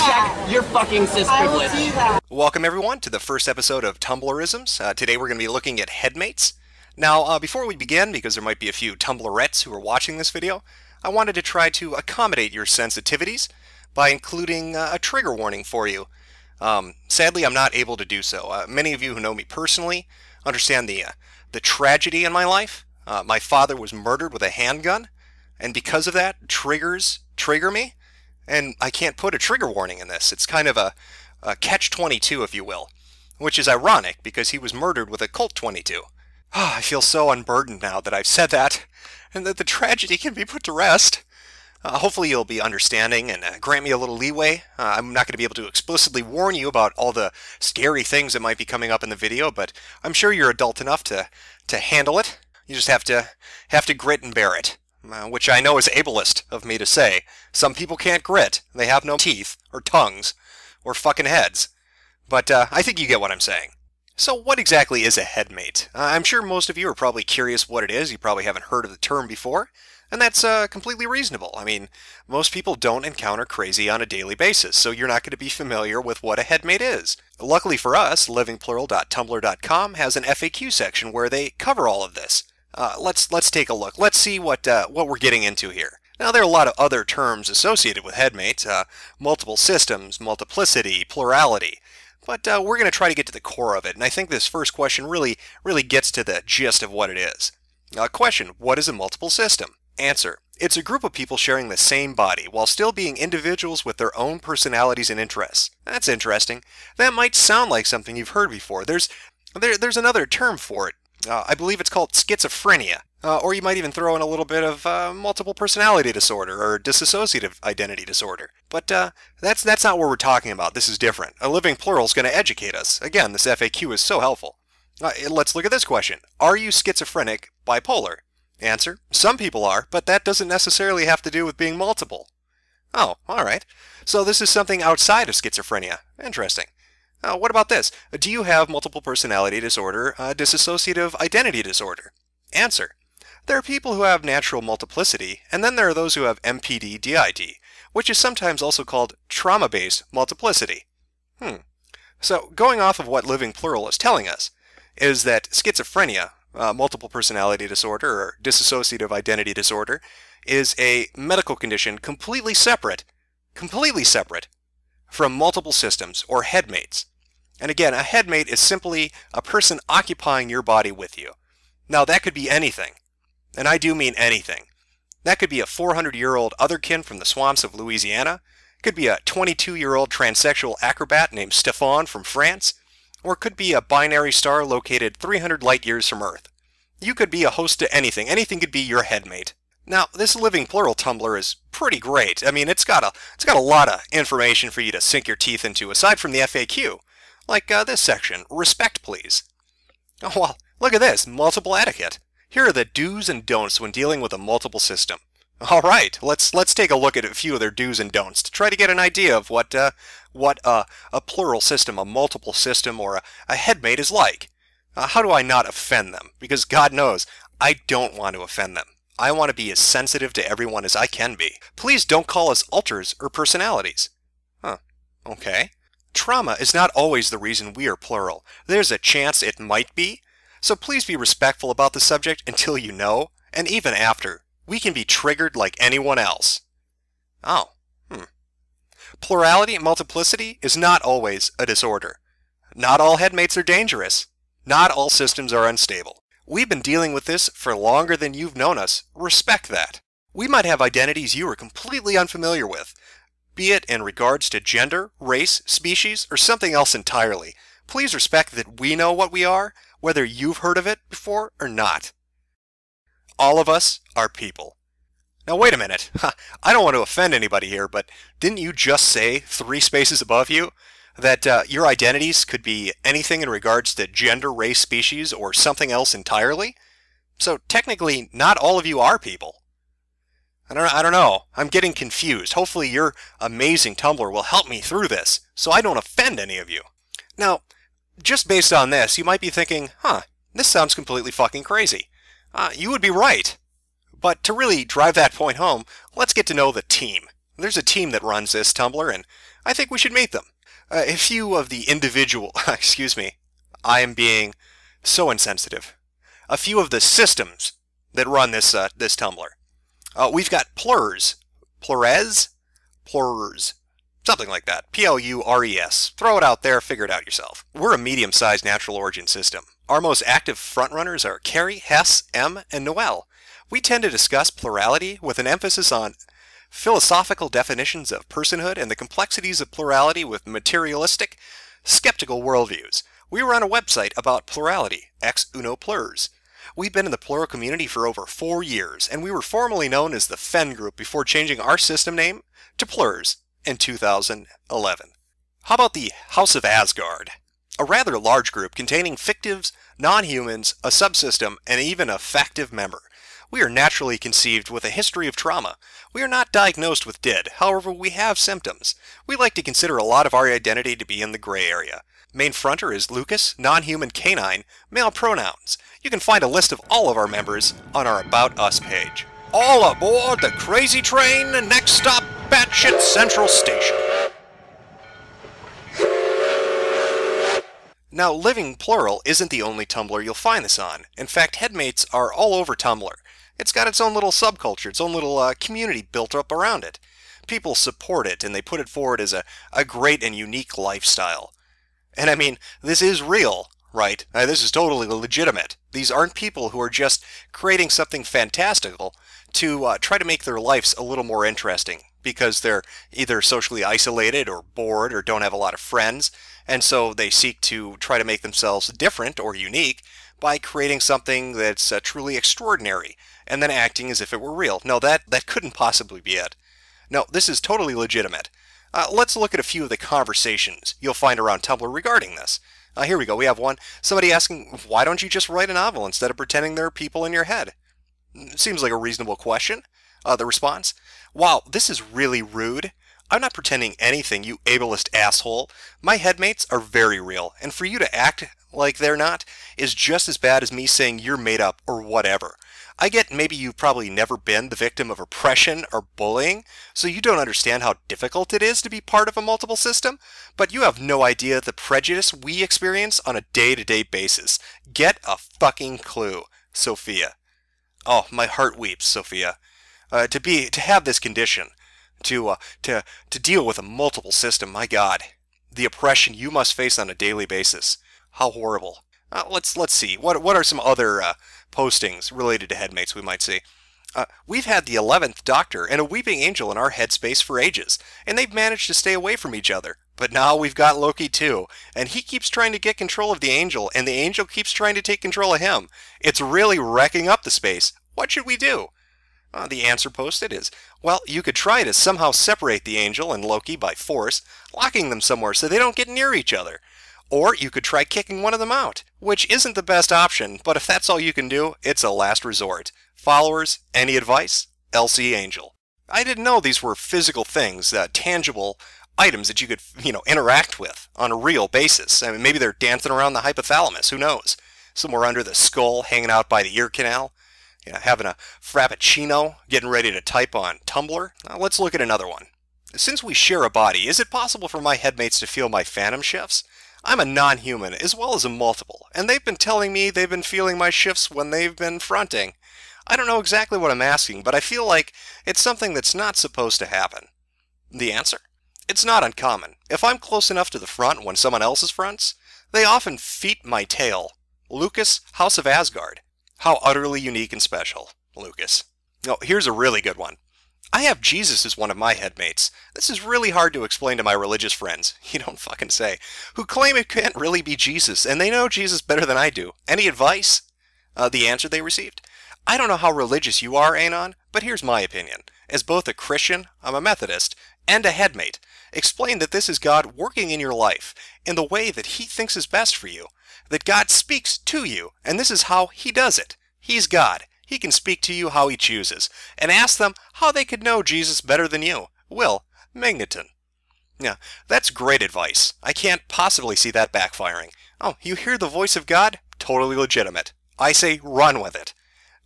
check your fucking cis privilege. Welcome everyone to the first episode of Tumblrisms. Today we're going to be looking at headmates. Now, before we begin, because there might be a few Tumblrettes who are watching this video, I wanted to try to accommodate your sensitivities by including a trigger warning for you. Sadly, I'm not able to do so. Many of you who know me personally understand the tragedy in my life. My father was murdered with a handgun, and because of that, triggers trigger me, and I can't put a trigger warning in this. It's kind of a catch-22, if you will, which is ironic because he was murdered with a Colt 22. I feel so unburdened now that I've said that, and that the tragedy can be put to rest. Hopefully you'll be understanding and grant me a little leeway. I'm not going to be able to explicitly warn you about all the scary things that might be coming up in the video, but I'm sure you're adult enough to handle it. You just have to grit and bear it, which I know is ableist of me to say. Some people can't grit. They have no teeth, or tongues, or fucking heads. But I think you get what I'm saying. So what exactly is a headmate? I'm sure most of you are probably curious what it is. You probably haven't heard of the term before. And that's completely reasonable. I mean, most people don't encounter crazy on a daily basis, so you're not going to be familiar with what a headmate is. Luckily for us, livingplural.tumblr.com has an FAQ section where they cover all of this. Let's take a look. Let's see what we're getting into here. Now, there are a lot of other terms associated with headmates, multiple systems, multiplicity, plurality. But we're going to try to get to the core of it, and I think this first question really gets to the gist of what it is. Question, what is a multiple system? Answer, it's a group of people sharing the same body while still being individuals with their own personalities and interests. That's interesting. That might sound like something you've heard before. There's another term for it. I believe it's called schizophrenia. Or you might even throw in a little bit of multiple personality disorder or dissociative identity disorder. But that's not what we're talking about. This is different. A living plural is going to educate us. Again, this FAQ is so helpful. Let's look at this question. Are you schizophrenic, bipolar? Answer, some people are, but that doesn't necessarily have to do with being multiple. Oh, alright. So this is something outside of schizophrenia. Interesting. What about this? Do you have multiple personality disorder, dissociative identity disorder? Answer, there are people who have natural multiplicity, and then there are those who have MPD-DID, which is sometimes also called trauma-based multiplicity. So going off of what Living Plural is telling us, is that schizophrenia, multiple personality disorder or dissociative identity disorder, is a medical condition completely separate from multiple systems or headmates. And again, a headmate is simply a person occupying your body with you. Now that could be anything, and I do mean anything. That could be a 400-year-old otherkin from the swamps of Louisiana, it could be a 22-year-old transsexual acrobat named Stéphane from France, or it could be a binary star located 300 light years from Earth. You could be a host to anything. Anything could be your headmate. Now, this Living Plural Tumblr is pretty great. I mean, it's got a lot of information for you to sink your teeth into, aside from the FAQ. Like this section, respect please. Oh, well, look at this, multiple etiquette. Here are the do's and don'ts when dealing with a multiple system. All right, let's take a look at a few of their do's and don'ts to try to get an idea of what a plural system, a multiple system, or a headmate is like. How do I not offend them? Because God knows, I don't want to offend them. I want to be as sensitive to everyone as I can be. Please don't call us alters or personalities. Okay. Trauma is not always the reason we are plural. There's a chance it might be. So please be respectful about the subject until you know, and even after. We can be triggered like anyone else. Plurality and multiplicity is not always a disorder. Not all headmates are dangerous. Not all systems are unstable. We've been dealing with this for longer than you've known us. Respect that. We might have identities you are completely unfamiliar with, be it in regards to gender, race, species, or something else entirely. Please respect that we know what we are, whether you've heard of it before or not. All of us are people. Now wait a minute. I don't want to offend anybody here, but didn't you just say 3 spaces above you that your identities could be anything in regards to gender, race, species, or something else entirely? So technically, not all of you are people. I don't know. I'm getting confused. Hopefully your amazing Tumblr will help me through this, so I don't offend any of you. Now, just based on this, you might be thinking, this sounds completely fucking crazy. You would be right. But to really drive that point home, let's get to know the team. There's a team that runs this Tumblr, and I think we should meet them. A few of the individual, excuse me, I am being so insensitive. A few of the systems that run this Tumblr. We've got Plurs, Plurez, Plurs, something like that. Plures. Throw it out there, figure it out yourself. We're a medium-sized natural origin system. Our most active frontrunners are Carrie, Hess, M, and Noel. We tend to discuss plurality with an emphasis on philosophical definitions of personhood and the complexities of plurality with materialistic, skeptical worldviews. We run a website about plurality, ex uno plurs. We've been in the plural community for over 4 years, and we were formerly known as the Fen Group before changing our system name to Plurs in 2011. How about the House of Asgard? A rather large group containing fictives, non-humans, a subsystem, and even a factive member. We are naturally conceived with a history of trauma. We are not diagnosed with DID, however we have symptoms. We like to consider a lot of our identity to be in the gray area. Main fronter is Lucas, non-human canine, male pronouns. You can find a list of all of our members on our About Us page. All aboard the crazy train, next stop, Batshit Central Station. Now, Living Plural isn't the only Tumblr you'll find this on. In fact, Headmates are all over Tumblr. It's got its own little subculture, its own little community built up around it. People support it, and they put it forward as a great and unique lifestyle. And I mean, this is real, right? This is totally legitimate. These aren't people who are just creating something fantastical to try to make their lives a little more interesting, because they're either socially isolated or bored or don't have a lot of friends, and so they seek to try to make themselves different or unique by creating something that's truly extraordinary, and then acting as if it were real. No, that couldn't possibly be it. No, this is totally legitimate. Let's look at a few of the conversations you'll find around Tumblr regarding this. Here we go. We have one. Somebody asking, why don't you just write a novel instead of pretending there are people in your head? Seems like a reasonable question. The response, wow, this is really rude. I'm not pretending anything, you ableist asshole. My headmates are very real, and for you to act like they're not is just as bad as me saying you're made up or whatever. I get maybe you've probably never been the victim of oppression or bullying, so you don't understand how difficult it is to be part of a multiple system, but you have no idea the prejudice we experience on a day-to-day basis. Get a fucking clue, Sophia. Oh, my heart weeps, Sophia. To have this condition, to deal with a multiple system, my God. The oppression you must face on a daily basis. How horrible. Let's see. What are some other postings related to headmates we might see? We've had the 11th Doctor and a Weeping Angel in our headspace for ages, and they've managed to stay away from each other. But now we've got Loki too, and he keeps trying to get control of the Angel, and the Angel keeps trying to take control of him. It's really wrecking up the space. What should we do? The answer posted is, well, you could try to somehow separate the Angel and Loki by force, locking them somewhere so they don't get near each other. Or you could try kicking one of them out, which isn't the best option, but if that's all you can do, it's a last resort. Followers, any advice? LC Angel. I didn't know these were physical things, tangible items that you could, interact with on a real basis. I mean, maybe they're dancing around the hypothalamus, who knows? Somewhere under the skull, hanging out by the ear canal. Having a frappuccino, getting ready to type on Tumblr. Now, let's look at another one. Since we share a body, is it possible for my headmates to feel my phantom shifts? I'm a non-human as well as a multiple, and they've been telling me they've been feeling my shifts when they've been fronting. I don't know exactly what I'm asking, but I feel like it's something that's not supposed to happen. The answer? It's not uncommon. If I'm close enough to the front when someone else is fronts, they often feet my tail. Lucas, House of Asgard. How utterly unique and special, Lucas. Oh, here's a really good one. I have Jesus as one of my headmates. This is really hard to explain to my religious friends, you don't fucking say, who claim it can't really be Jesus, and they know Jesus better than I do. Any advice? The answer they received? I don't know how religious you are, Anon, but here's my opinion. As both a Christian, I'm a Methodist, and a headmate, explain that this is God working in your life in the way that He thinks is best for you, that God speaks to you, and this is how He does it. He's God. He can speak to you how He chooses, and ask them how they could know Jesus better than you. Will Magneton. Yeah, that's great advice. I can't possibly see that backfiring. Oh, you hear the voice of God? Totally legitimate. I say run with it.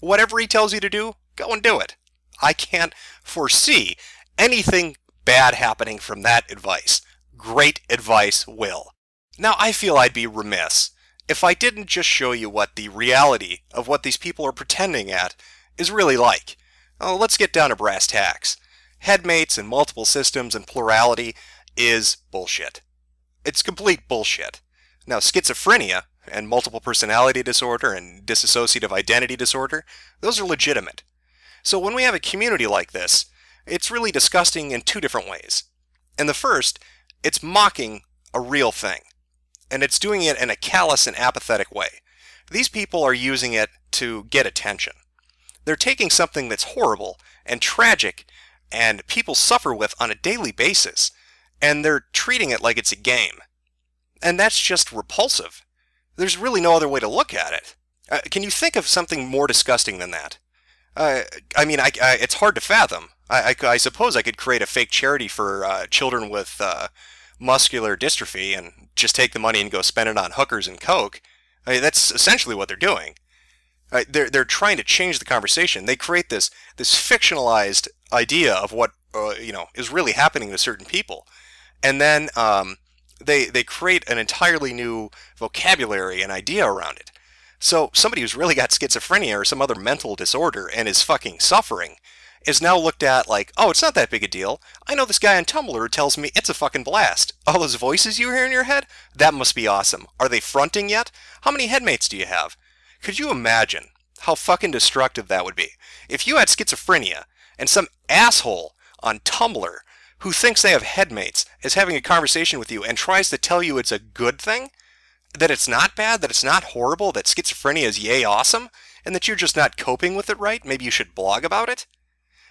Whatever He tells you to do, go and do it. I can't foresee anything bad happening from that advice. Great advice will. Now, I feel I'd be remiss if I didn't just show you what the reality of what these people are pretending at is really like. Let's get down to brass tacks. Headmates and multiple systems and plurality is bullshit. It's complete bullshit. Now, schizophrenia and multiple personality disorder and dissociative identity disorder, those are legitimate. So when we have a community like this, it's really disgusting in two different ways. In the first, it's mocking a real thing, and it's doing it in a callous and apathetic way. These people are using it to get attention. They're taking something that's horrible and tragic and people suffer with on a daily basis, and they're treating it like it's a game. And that's just repulsive. There's really no other way to look at it. Can you think of something more disgusting than that? It's hard to fathom. I suppose I could create a fake charity for children with muscular dystrophy and just take the money and go spend it on hookers and coke. That's essentially what they're doing. They're trying to change the conversation. They create this fictionalized idea of what is really happening to certain people, and then they create an entirely new vocabulary and idea around it. So somebody who's really got schizophrenia or some other mental disorder and is fucking suffering is now looked at like, oh, it's not that big a deal. I know this guy on Tumblr who tells me it's a fucking blast. All those voices you hear in your head? That must be awesome. Are they fronting yet? How many headmates do you have? Could you imagine how fucking destructive that would be? If you had schizophrenia and some asshole on Tumblr who thinks they have headmates is having a conversation with you and tries to tell you it's a good thing, that it's not bad, that it's not horrible, that schizophrenia is yay awesome, and that you're just not coping with it right, maybe you should blog about it?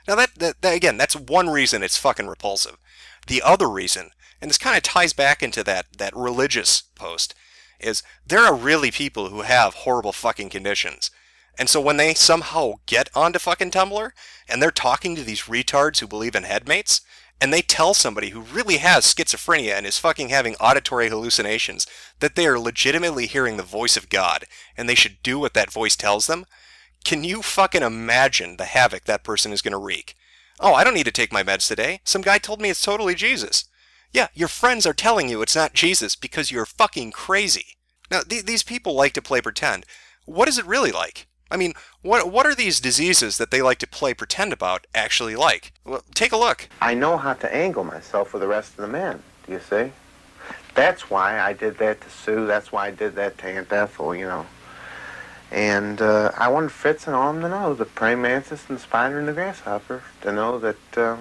Now that again, that's one reason it's fucking repulsive. The other reason, and this kind of ties back into that religious post, is there are really people who have horrible fucking conditions. And so when they somehow get onto fucking Tumblr, and they're talking to these retards who believe in headmates, and they tell somebody who really has schizophrenia and is fucking having auditory hallucinations that they are legitimately hearing the voice of God, and they should do what that voice tells them, can you fucking imagine the havoc that person is going to wreak? Oh, I don't need to take my meds today. Some guy told me it's totally Jesus. Yeah, your friends are telling you it's not Jesus because you're fucking crazy. Now, these people like to play pretend. What is it really like? I mean, what are these diseases that they like to play pretend about actually like? Well, take a look. I know how to angle myself with the rest of the men, do you see? That's why I did that to Sue. That's why I did that to Aunt Ethel, you know. And I wanted Fritz and all of them to know, the praying mantis and the spider and the grasshopper, to know that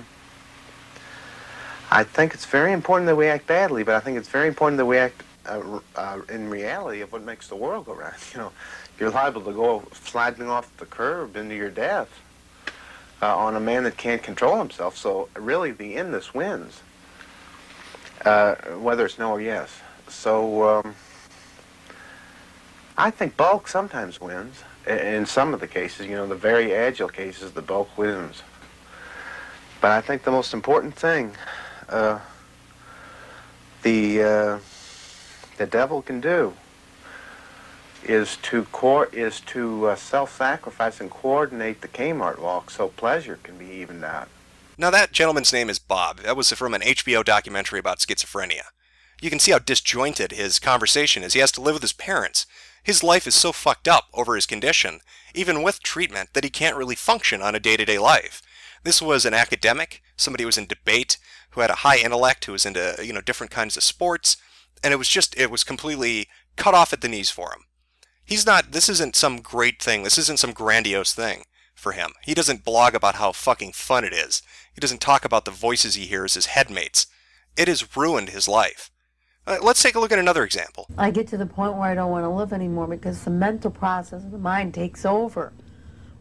I think it's very important that we act badly, but I think it's very important that we act in reality of what makes the world go round. You know, you're liable to go sliding off the curb into your death on a man that can't control himself. So really, the endless wins, whether it's no or yes. So I think bulk sometimes wins. In some of the cases, you know, the very agile cases, the bulk wins. But I think the most important thing the devil can do is to self-sacrifice and coordinate the Kmart walk so pleasure can be evened out. Now that gentleman's name is Bob. That was from an HBO documentary about schizophrenia. You can see how disjointed his conversation is. He has to live with his parents. His life is so fucked up over his condition, even with treatment, that he can't really function on a day-to-day life. This was an academic, somebody who was in debate, who had a high intellect, who was into, different kinds of sports, and it was completely cut off at the knees for him. This isn't some great thing, this isn't some grandiose thing for him. He doesn't blog about how fucking fun it is. He doesn't talk about the voices he hears as headmates. It has ruined his life. Let's take a look at another example. I get to the point where I don't want to live anymore because the mental process of the mind takes over.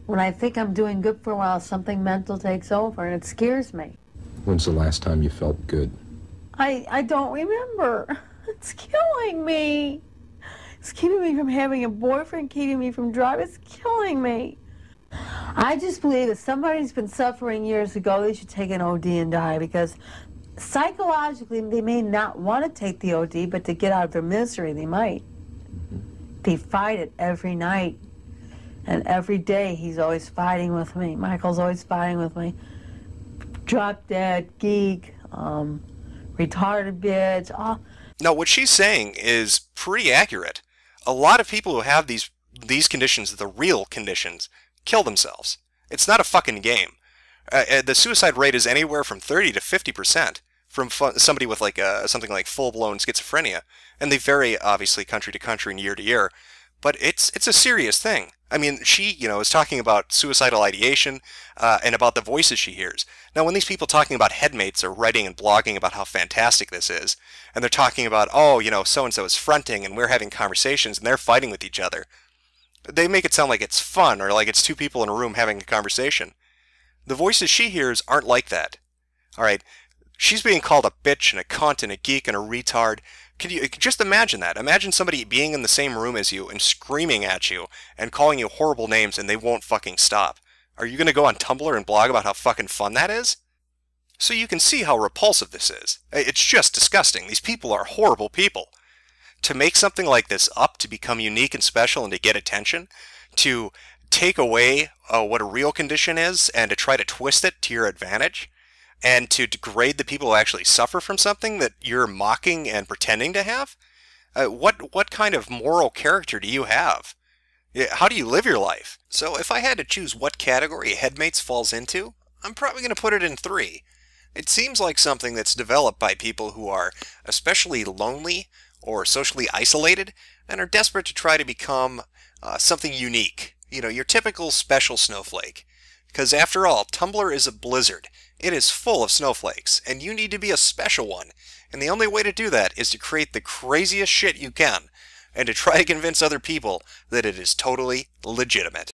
When I think I'm doing good for a while, something mental takes over and it scares me. When's the last time you felt good? I don't remember. It's killing me. It's keeping me from having a boyfriend, keeping me from driving. It's killing me. I just believe if somebody's been suffering years ago, they should take an OD and die, because psychologically they may not want to take the OD, but to get out of their misery, they might. They fight it every night. And every day he's always fighting with me. Michael's always fighting with me. Drop dead, geek, retarded bitch. Oh, Now, what she's saying is pretty accurate. A lot of people who have these conditions, the real conditions, kill themselves. It's not a fucking game. The suicide rate is anywhere from 30 to 50% from somebody with like something like full-blown schizophrenia, and they vary obviously country to country and year to year. But it's a serious thing. I mean, she, is talking about suicidal ideation and about the voices she hears. Now, when these people talking about headmates are writing and blogging about how fantastic this is, and they're talking about, oh, so-and-so is fronting and we're having conversations and they're fighting with each other, they make it sound like it's fun or like it's two people in a room having a conversation. The voices she hears aren't like that. All right, she's being called a bitch and a cunt and a geek and a retard. Can you just imagine that? Imagine somebody being in the same room as you and screaming at you and calling you horrible names and they won't fucking stop. Are you going to go on Tumblr and blog about how fucking fun that is? So you can see how repulsive this is. It's just disgusting. These people are horrible people. To make something like this up to become unique and special and to get attention, to take away what a real condition is and to try to twist it to your advantage, and to degrade the people who actually suffer from something that you're mocking and pretending to have? What kind of moral character do you have? How do you live your life? So if I had to choose what category Headmates falls into, I'm probably going to put it in 3. It seems like something that's developed by people who are especially lonely or socially isolated and are desperate to try to become something unique. Your typical special snowflake. Because after all, Tumblr is a blizzard. It is full of snowflakes, and you need to be a special one. And the only way to do that is to create the craziest shit you can, and to try to convince other people that it is totally legitimate.